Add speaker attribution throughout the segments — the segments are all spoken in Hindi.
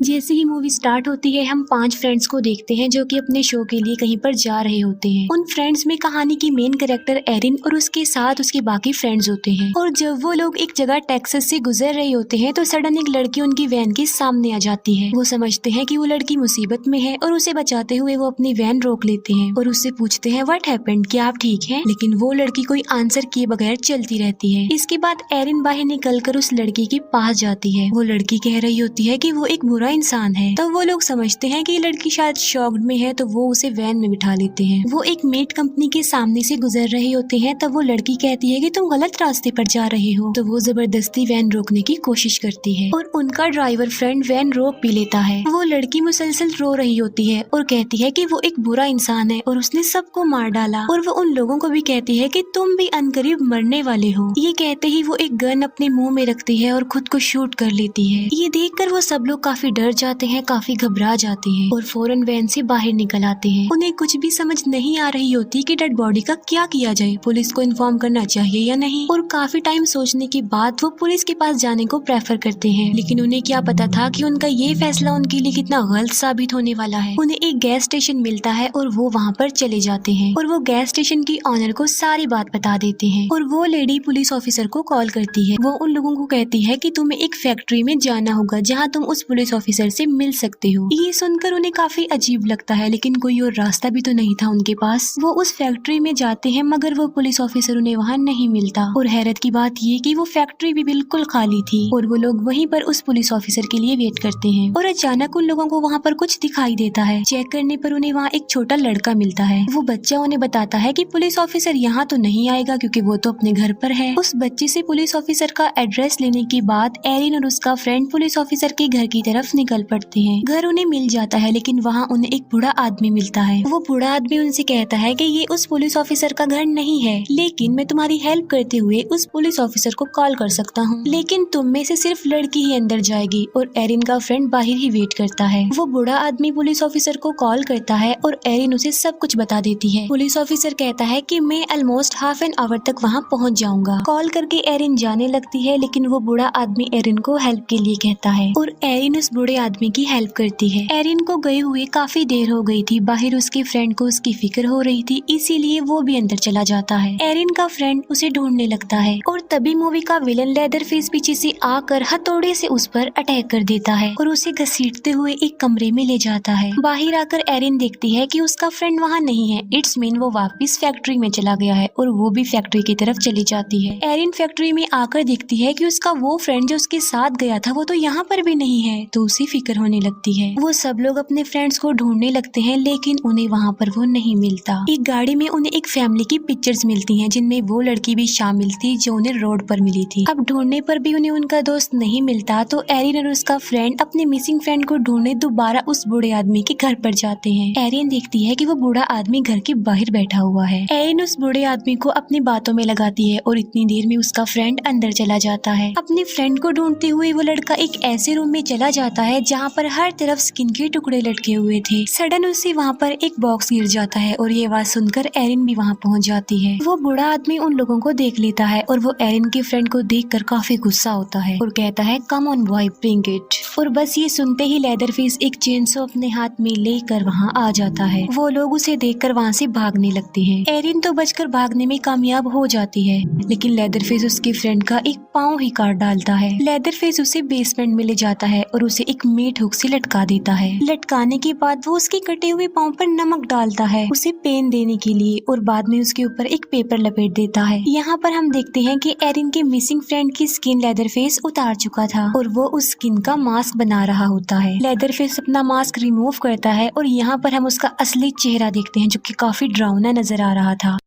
Speaker 1: जैसे ही मूवी स्टार्ट होती है हम 5 फ्रेंड्स को देखते हैं जो कि अपने शो के लिए कहीं पर जा रहे होते हैं। उन फ्रेंड्स में कहानी की मेन कैरेक्टर एरिन और उसके साथ उसके बाकी फ्रेंड्स होते हैं। और जब वो लोग एक जगह टेक्सास से गुजर रहे होते हैं तो सडन एक लड़की उनकी वैन के सामने आ जाती है। वो समझते हैं कि वो लड़की मुसीबत में है और उसे बचाते हुए वो अपनी वैन रोक लेते हैं और उससे पूछते हैं व्हाट हैपेंड, क्या आप ठीक हैं? लेकिन वो लड़की कोई आंसर किए बगैर चलती रहती है। इसके बाद एरिन बाहर निकलकर उस लड़की के पास जाती है। वो लड़की कह रही होती है कि वो एक बुरा इंसान है। तब वो लोग समझते हैं कि ये लड़की शायद शॉक्ड में है तो वो उसे वैन में बिठा लेते हैं। वो एक मीट कंपनी के सामने से गुजर रहे होते हैं। तब वो लड़की कहती है कि तुम गलत रास्ते पर जा रहे हो। तो वो जबरदस्ती वैन रोकने की कोशिश करती है और उनका ड्राइवर फ्रेंड वैन रोक भी लेता है। वो लड़की मुसलसल रो रही होती है और कहती है कि वो एक बुरा इंसान है और उसने सबको मार डाला। और वो उन लोगों को भी कहती है कि तुम भी अनकरीब मरने वाले हो। ये कहते ही वो एक गन अपने मुंह में रखती है और खुद को शूट कर लेती है। ये देखकर वो सब लोग काफी डर जाते हैं, काफी घबरा जाते हैं और फौरन वैन से बाहर निकल आते हैं। उन्हें कुछ भी समझ नहीं आ रही होती कि डेड बॉडी का क्या किया जाए, पुलिस को इन्फॉर्म करना चाहिए या नहीं। और काफी टाइम सोचने के बाद वो पुलिस के पास जाने को प्रेफर करते हैं। लेकिन उन्हें क्या पता था कि उनका ये फैसला उनके लिए कितना गलत साबित होने वाला है। उन्हें एक गैस स्टेशन मिलता है और वो वहाँ पर चले जाते हैं और वो गैस स्टेशन की ऑनर को सारी बात बता देते हैं। और वो लेडी पुलिस ऑफिसर को कॉल करती है। वो उन लोगों को कहती है कि तुम्हें एक फैक्ट्री में जाना होगा जहाँ तुम उस पुलिस ऑफिसर से मिल सकते हो। ये सुनकर उन्हें काफी अजीब लगता है लेकिन कोई और रास्ता भी तो नहीं था उनके पास। वो उस फैक्ट्री में जाते हैं मगर वो पुलिस ऑफिसर उन्हें वहाँ नहीं मिलता। और हैरत की बात ये कि वो फैक्ट्री भी बिल्कुल खाली थी और वो लोग वहीं पर उस पुलिस ऑफिसर के लिए वेट करते हैं। और अचानक उन लोगों को वहाँ पर कुछ दिखाई देता है। चेक करने पर उन्हें वहाँ एक छोटा लड़का मिलता है। वो बच्चा उन्हें बताता है कि पुलिस ऑफिसर यहाँ तो नहीं आएगा क्योंकि वो तो अपने घर पर है। उस बच्चे से पुलिस ऑफिसर का एड्रेस लेने के बाद एरिन और उसका फ्रेंड पुलिस ऑफिसर के घर की तरफ निकल पड़ते हैं। घर उन्हें मिल जाता है लेकिन वहाँ उन्हें एक बूढ़ा आदमी मिलता है। वो बूढ़ा आदमी उनसे कहता है कि ये उस पुलिस ऑफिसर का घर नहीं है, लेकिन मैं तुम्हारी हेल्प करते हुए उस पुलिस ऑफिसर को कॉल कर सकता हूँ। लेकिन तुम में से सिर्फ लड़की ही अंदर जाएगी। और एरिन का फ्रेंड बाहर ही वेट करता है। वो बूढ़ा आदमी पुलिस ऑफिसर को कॉल करता है और एरिन उसे सब कुछ बता देती है। पुलिस ऑफिसर कहता है कि मैं ऑलमोस्ट हाफ एन आवर तक वहाँ पहुँच जाऊंगा। कॉल करके एरिन जाने लगती है लेकिन वो बूढ़ा आदमी एरिन को हेल्प के लिए कहता है और एरिन उस बूढ़े आदमी की हेल्प करती है। एरिन को गए हुए काफी देर हो गई थी। बाहर उसके फ्रेंड को उसकी फिक्र हो रही थी, इसीलिए वो भी अंदर चला जाता है। एरिन का फ्रेंड उसे ढूंढने लगता है और तभी मूवी का विलन लेदरफेस पीछे से आकर हथौड़े से उस पर अटैक कर देता है और उसे घसीटते हुए एक कमरे में ले जाता है। बाहर आकर एरिन देखती है कि उसका फ्रेंड वहाँ नहीं है। इट्स मीन वो वापस फैक्ट्री में चला गया है और वो भी फैक्ट्री की तरफ चली जाती है। एरिन फैक्ट्री में आकर देखती है कि उसका वो फ्रेंड जो उसके साथ गया था वो तो यहाँ पर भी नहीं है, तो उसे फिक्र होने लगती है। वो सब लोग अपने फ्रेंड्स को ढूंढने लगते हैं लेकिन उन्हें वहाँ पर वो नहीं मिलता। एक गाड़ी में उन्हें एक फैमिली की पिक्चर्स मिलती हैं जिनमें वो लड़की भी शामिल थी जो उन्हें रोड पर मिली थी। अब ढूंढने पर भी उन्हें उनका दोस्त नहीं मिलता तो एरिन और उसका फ्रेंड अपने मिसिंग फ्रेंड को ढूंढने दोबारा उस बूढ़े आदमी के घर पर जाते हैं। एरिन देखती है कि वो बूढ़ा आदमी घर के बाहर बैठा हुआ है। एरिन उस बूढ़े आदमी को अपनी बातों में लगाती है और इतनी देर में उसका फ्रेंड अंदर चला जाता है। अपने फ्रेंड को ढूंढते हुए वो लड़का एक ऐसे रूम में चला जाता है जहाँ पर हर तरफ स्किन के टुकड़े लटके हुए थे। सडन उसे वहाँ पर एक बॉक्स गिर जाता है और ये आवाज सुनकर एरिन भी वहाँ पहुँच जाती है। वो बूढ़ा आदमी उन लोगों को देख लेता है और वो एरिन के फ्रेंड को देखकर काफी गुस्सा होता है और कहता है come on boy bring it. और बस ये सुनते ही लेदरफेस एक चेनसो अपने हाथ में लेकर वहाँ आ जाता है। वो लोग उसे देखकर वहाँ से भागने लगते हैं। एरिन तो बचकर भागने में कामयाब हो जाती है लेकिन लेदरफेस उसके फ्रेंड का एक पाँव ही काट डालता है। लेदरफेस उसे बेसमेंट में ले जाता है और उसे एक मीट हुक से लटका देता है। लटकाने के बाद वो उसके कटे हुए पाँव पर नमक डालता है उसे पेन देने के लिए और बाद में उसके ऊपर एक पेपर लपेट देता है। यहाँ पर हम देखते हैं कि एरिन के मिसिंग फ्रेंड की स्किन लेदरफेस उतार चुका था और वो उस स्किन का मास्क बना रहा होता है। लेदरफेस अपना मास्क रिमूव करता है और यहाँ पर हम उसका असली चेहरा देखते हैं जो कि काफी डरावना नजर आ रहा था।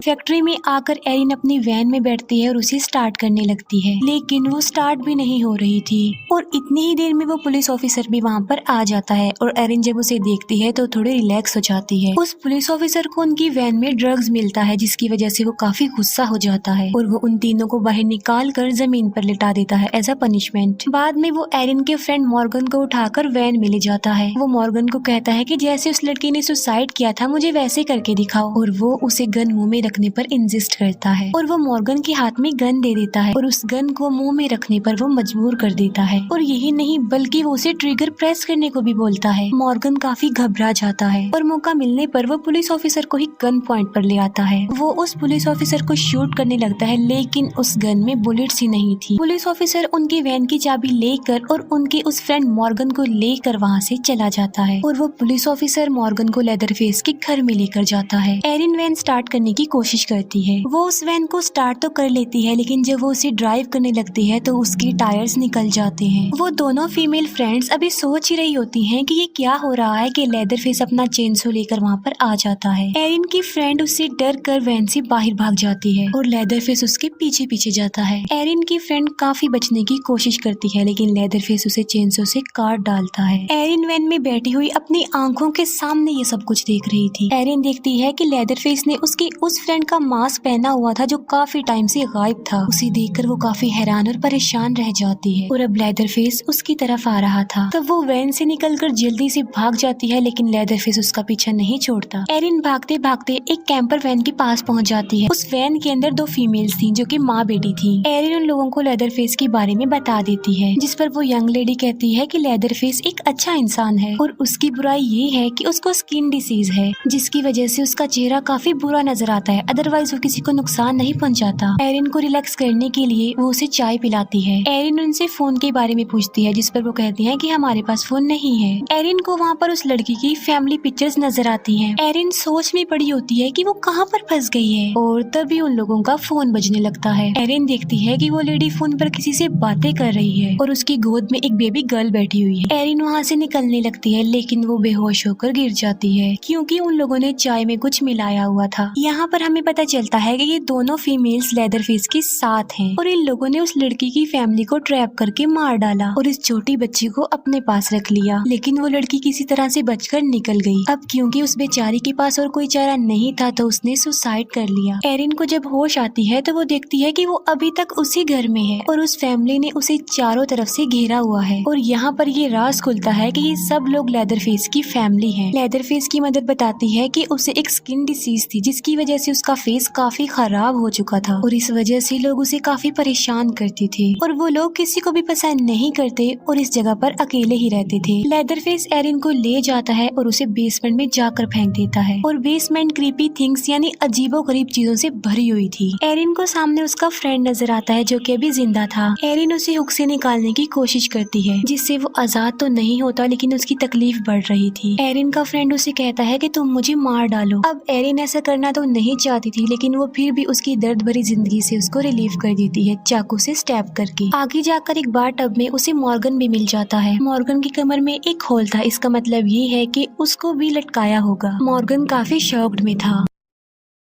Speaker 1: फैक्ट्री में आकर एरिन अपनी वैन में बैठती है और उसे स्टार्ट करने लगती है लेकिन वो स्टार्ट भी नहीं हो रही थी। और इतनी ही देर में वो पुलिस ऑफिसर भी वहाँ पर आ जाता है और एरिन जब उसे देखती है तो थोड़ी रिलैक्स हो जाती है। उस पुलिस ऑफिसर को उनकी वैन में ड्रग्स मिलता है जिसकी वजह से वो काफी गुस्सा हो जाता है और वो उन तीनों को बाहर निकाल कर जमीन पर लिटा देता है एज अ पनिशमेंट। बाद में वो एरिन के फ्रेंड मॉर्गन को उठाकर वैन में ले जाता है। वो मॉर्गन को कहता है कि जैसे उस लड़की ने सुसाइड किया था मुझे वैसे करके दिखाओ और वो उसे गन मुंह में रखने पर इंसिस्ट करता है और वो मॉर्गन के हाथ में गन दे देता है और उस गन को मुंह में रखने पर वो मजबूर कर देता है। और यही नहीं बल्कि वो उसे ट्रिगर प्रेस करने को भी बोलता है। मॉर्गन काफी घबरा जाता है और मौका मिलने पर वो पुलिस ऑफिसर को ही गन पॉइंट पर ले आता है। वो उस पुलिस ऑफिसर को शूट करने लगता है लेकिन उस गन में बुलेट्स ही नहीं थी। पुलिस ऑफिसर उनकी वैन की चाबी लेकर और उनके उस फ्रेंड मॉर्गन को लेकर वहाँ से चला जाता है और वो पुलिस ऑफिसर मॉर्गन को लेदरफेस के घर में लेकर जाता है। एरिन वैन स्टार्ट करने की कोशिश करती है। वो उस वैन को स्टार्ट तो कर लेती है लेकिन जब वो उसे ड्राइव करने लगती है तो उसके टायर्स निकल जाते हैं। वो दोनों फीमेल फ्रेंड्स अभी सोच ही रही होती हैं कि ये क्या हो रहा है कि लेदरफेस अपना चेनसो लेकर वहाँ पर आ जाता है। एरिन की फ्रेंड उससे डर कर वैन से बाहर भाग जाती है और लेदरफेस उसके पीछे पीछे जाता है। एरिन की फ्रेंड काफी बचने की कोशिश करती है लेकिन लेदरफेस उसे चेनसो से काट डालता है। एरिन वैन में बैठी हुई अपनी आंखों के सामने ये सब कुछ देख रही थी। एरिन देखती है कि लेदरफेस ने उसकी उस फ्रेंड का मास्क पहना हुआ था जो काफी टाइम से गायब था। उसे देखकर वो काफी हैरान और परेशान रह जाती है और अब लेदरफेस उसकी तरफ आ रहा था। तब वो वैन से निकलकर जल्दी से भाग जाती है लेकिन लेदरफेस उसका पीछा नहीं छोड़ता। एरिन भागते भागते एक कैंपर वैन के पास पहुंच जाती है। उस वैन के अंदर दो फीमेल्स थी जो कि माँ बेटी थी। एरिन उन लोगों को लेदरफेस के बारे में बता देती है जिस पर वो यंग लेडी कहती है कि लेदरफेस एक अच्छा इंसान है और उसकी बुराई ये है कि उसको स्किन डिसीज है जिसकी वजह से उसका चेहरा काफी बुरा नजर आता है, अदरवाइज वो किसी को नुकसान नहीं पहुंचाता। एरिन को रिलैक्स करने के लिए वो उसे चाय पिलाती है। एरिन उनसे फोन के बारे में पूछती है जिस पर वो कहती है कि हमारे पास फोन नहीं है। एरिन को वहाँ पर उस लड़की की फैमिली पिक्चर्स नजर आती हैं। एरिन सोच में पड़ी होती है कि वो कहाँ पर फंस गई है और तभी उन लोगों का फोन बजने लगता है। एरिन देखती है कि वो लेडी फोन पर किसी से बातें कर रही है और उसकी गोद में एक बेबी गर्ल बैठी हुई है। एरिन वहाँ से निकलने लगती है लेकिन वो बेहोश होकर गिर जाती है क्योंकि उन लोगों ने चाय में कुछ मिलाया हुआ था। यहाँ पर हमें पता चलता है कि ये दोनों फीमेल्स लेदरफेस के साथ हैं और इन लोगों ने उस लड़की की फैमिली को ट्रैप करके मार डाला और इस छोटी बच्ची को अपने पास रख लिया। लेकिन वो लड़की किसी तरह से बचकर निकल गई। अब क्योंकि उस बेचारी के पास और कोई चारा नहीं था तो उसने सुसाइड कर लिया। एरिन को जब होश आती है तो वो देखती है कि वो अभी तक उसी घर में है और उस फैमिली ने उसे चारों तरफ से घेरा हुआ है और यहाँ पर ये राज खुलता है कि ये सब लोग लेदरफेस की फैमिली है। लेदरफेस की मदर बताती है कि उसे एक स्किन डिसीज थी जिसकी वजह से उसका फेस काफी खराब हो चुका था और इस वजह से लोग उसे काफी परेशान करते थे और वो लोग किसी को भी पसंद नहीं करते और इस जगह पर अकेले ही रहते थे। लेदरफेस एरिन को ले जाता है और उसे बेसमेंट में जाकर फेंक देता है और बेसमेंट क्रीपी थिंग्स यानी अजीबोगरीब चीजों से भरी हुई थी। एरिन को सामने उसका फ्रेंड नजर आता है जो कि अभी जिंदा था। एरिन उसे हुक से निकालने की कोशिश करती है जिससे वो आजाद तो नहीं होता लेकिन उसकी तकलीफ बढ़ रही थी। एरिन का फ्रेंड उसे कहता है कि तुम मुझे मार डालो। अब एरिन ऐसा करना तो नहीं चाहती थी लेकिन वो फिर भी उसकी दर्द भरी जिंदगी से उसको रिलीव कर देती है चाकू से स्टैब करके। आगे जाकर एक बार टब में उसे मॉर्गन भी मिल जाता है। मॉर्गन की कमर में एक होल था, इसका मतलब ये है कि उसको भी लटकाया होगा। मॉर्गन काफी शॉक्ड में था।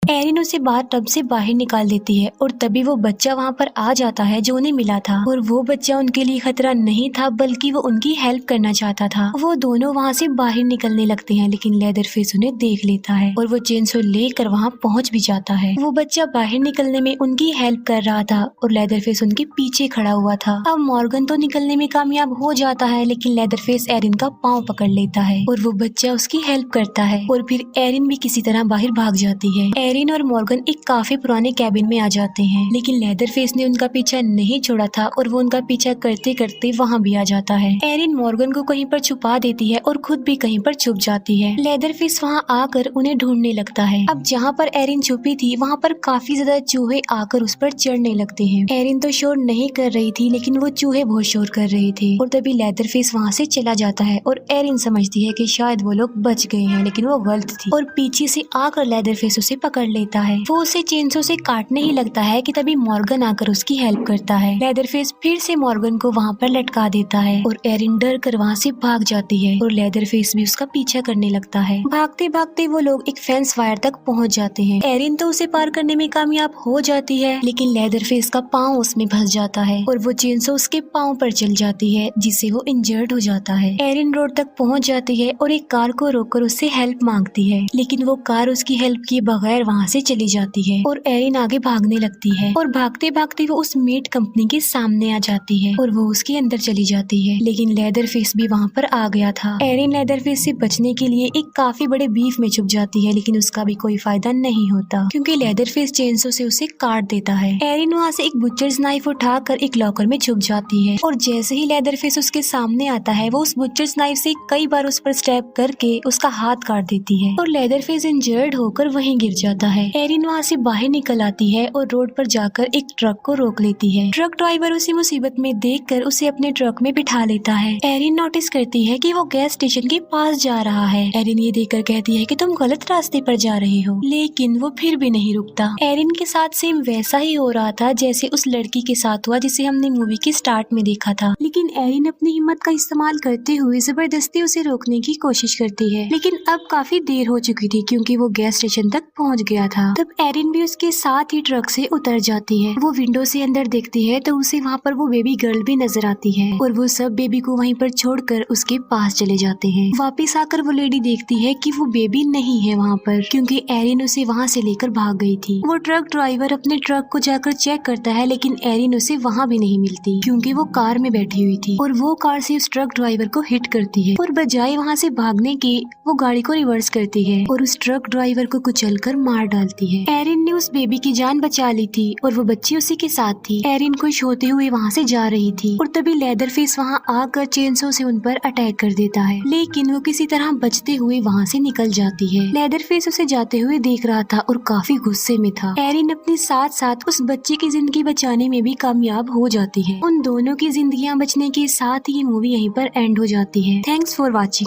Speaker 1: एरिन उसे बाथ टब से बाहर निकाल देती है और तभी वो बच्चा वहाँ पर आ जाता है जो उन्हें मिला था और वो बच्चा उनके लिए खतरा नहीं था बल्कि वो उनकी हेल्प करना चाहता था। वो दोनों वहाँ से बाहर निकलने लगते हैं लेकिन लेदरफेस उन्हें देख लेता है और वो चेनसो लेकर वहाँ पहुँच भी जाता है। वो बच्चा बाहर निकलने में उनकी हेल्प कर रहा था और लेदरफेस उनके पीछे खड़ा हुआ था। अब मॉर्गन तो निकलने में कामयाब हो जाता है लेकिन लेदरफेस एरिन का पाँव पकड़ लेता है और वो बच्चा उसकी हेल्प करता है और फिर एरिन भी किसी तरह बाहर भाग जाती है। एरिन और मॉर्गन एक काफी पुराने कैबिन में आ जाते हैं लेकिन लेदरफेस ने उनका पीछा नहीं छोड़ा था और वो उनका पीछा करते करते वहाँ भी आ जाता है। एरिन मॉर्गन को कहीं पर छुपा देती है और खुद भी कहीं पर छुप जाती है। लेदरफेस वहाँ आकर उन्हें ढूंढने लगता है। अब जहाँ पर एरिन छुपी थी वहाँ पर काफी ज्यादा चूहे आकर उस पर चढ़ने लगते हैं। एरिन तो शोर नहीं कर रही थी लेकिन वो चूहे बहुत शोर कर रहे थे और तभी लेदरफेस वहाँ से चला जाता है और एरिन समझती है कि शायद वो लोग बच गए हैं लेकिन वो गलत थी और पीछे से आकर लेदरफेस उसे पकड़ लेता है। वो उसे चेनसो से काटने ही लगता है कि तभी मॉर्गन आकर उसकी हेल्प करता है। लेदरफेस फिर से मॉर्गन को वहाँ पर लटका देता है और एरिन डर कर वहाँ से भाग जाती है और लेदरफेस भी उसका पीछा करने लगता है। भागते भागते वो लोग एक फेंस वायर तक पहुँच जाते हैं। एरिन तो उसे पार करने में कामयाब हो जाती है लेकिन लेदरफेस का पाँव उसमें फंस जाता है और वो चेनसो उसके पाँव पर चल जाती है जिससे वो इंजर्ड हो जाता है। एरिन रोड तक पहुँच जाती है और एक कार को रोककर उससे हेल्प मांगती है लेकिन वो कार उसकी हेल्प किए बगैर वहाँ वहाँ से चली जाती है और एरिन आगे भागने लगती है और भागते भागते वो उस मीट कंपनी के सामने आ जाती है और वो उसके अंदर चली जाती है, लेकिन लेदरफेस भी वहाँ पर आ गया था। एरिन लेदरफेस से बचने के लिए एक काफी बड़े बीफ में छुप जाती है, लेकिन उसका भी कोई फायदा नहीं होता क्योंकि लेदरफेस चेंसो से उसे काट देता है। एरिन वहाँ से एक बुचर्स नाइफ उठाकर एक लॉकर में छुप जाती है और जैसे ही लेदरफेस उसके सामने आता है वो उस बुचर्स नाइफ से कई बार उस पर स्टैब करके उसका हाथ काट देती है और लेदरफेस इंजर्ड होकर वहीं गिर जाता है। एरिन वहाँ से बाहर निकल आती है और रोड पर जाकर एक ट्रक को रोक लेती है। ट्रक ड्राइवर उसी मुसीबत में देखकर उसे अपने ट्रक में बिठा लेता है। एरिन नोटिस करती है कि वो गैस स्टेशन के पास जा रहा है। एरिन ये देखकर कहती है कि तुम गलत रास्ते पर जा रहे हो, लेकिन वो फिर भी नहीं रुकता। एरिन के साथ सेम वैसा ही हो रहा था जैसे उस लड़की के साथ हुआ जिसे हमने मूवी के स्टार्ट में देखा था, लेकिन एरिन अपनी हिम्मत का इस्तेमाल करते हुए जबरदस्ती उसे रोकने की कोशिश करती है, लेकिन अब काफी देर हो चुकी थी क्योंकि वो गैस स्टेशन तक पहुंच गया था। तब एरिन भी उसके साथ ही ट्रक से उतर जाती है। वो विंडो से अंदर देखती है तो उसे वहाँ पर वो बेबी गर्ल भी नजर आती है और वो सब बेबी को वहीं पर छोड़कर उसके पास चले जाते हैं। वापस आकर वो लेडी देखती है कि वो बेबी नहीं है वहाँ पर क्योंकि एरिन उसे वहाँ से लेकर भाग गई थी। वो ट्रक ड्राइवर अपने ट्रक को जाकर चेक करता है, लेकिन एरिन उसे वहाँ भी नहीं मिलती क्योंकि वो कार में बैठी हुई थी और वो कार से उस ट्रक ड्राइवर को हिट करती है और बजाय वहाँ से भागने के वो गाड़ी को रिवर्स करती है और उस ट्रक ड्राइवर को कुचलकर मार डालती है। एरिन ने उस बेबी की जान बचा ली थी और वो बच्ची उसी के साथ थी। एरिन खुश होते हुए वहाँ से जा रही थी और तभी लेदरफेस वहाँ आकर चेनसो से उन पर अटैक कर देता है, लेकिन वो किसी तरह बचते हुए वहाँ से निकल जाती है। लेदरफेस उसे जाते हुए देख रहा था और काफी गुस्से में था। एरिन अपने साथ साथ उस बच्चे की जिंदगी बचाने में भी कामयाब हो जाती है। उन दोनों की जिंदगियां बचने के साथ ही ये मूवी यहीं पर एंड हो जाती है। Thanks for watching.